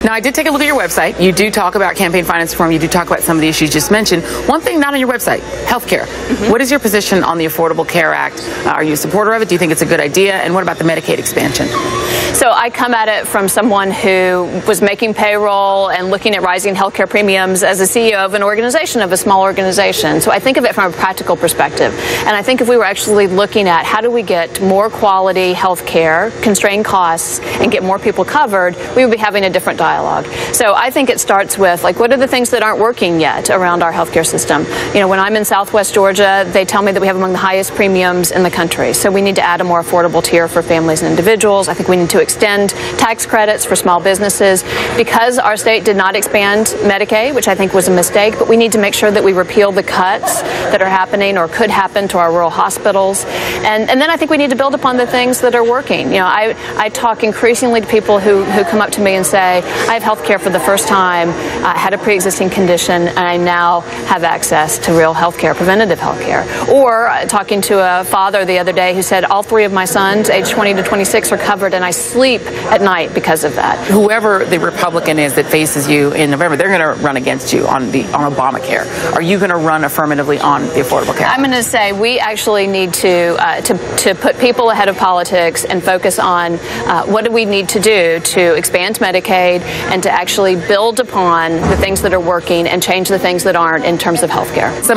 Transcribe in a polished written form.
Now, I did take a look at your website. You do talk about campaign finance reform. You do talk about some of the issues you just mentioned. One thing not on your website, health care. What is your position on the Affordable Care Act? Are you a supporter of it? Do you think it's a good idea? And what about the Medicaid expansion? So I come at it from someone who was making payroll and looking at rising health care premiums as a CEO of an organization, of a small organization. So I think of it from a practical perspective. And I think if we were actually looking at how do we get more quality health care, constrain costs, and get more people covered, we would be having a different dialogue. So I think it starts with, like, what are the things that aren't working yet around our healthcare system? You know, when I'm in Southwest Georgia, they tell me that we have among the highest premiums in the country. So we need to add a more affordable tier for families and individuals. I think we need to extend tax credits for small businesses. Because our state did not expand Medicaid, which I think was a mistake, but we need to make sure that we repeal the cuts that are happening or could happen to our rural hospitals. And then I think we need to build upon the things that are working. You know, I talk increasingly to people who come up to me and say, I have health care for the first time. I had a pre-existing condition, and I now have access to real health care, preventative health care. Or talking to a father the other day who said, all three of my sons, age 20 to 26, are covered, and I sleep at night because of that. Whoever the Republican is that faces you in November, they're going to run against you on Obamacare. Are you going to run affirmatively on the Affordable Care Act? I'm going to say we actually need to put people ahead of politics and focus on what do we need to do to expand Medicaid and to actually build upon the things that are working and change the things that aren't in terms of health care.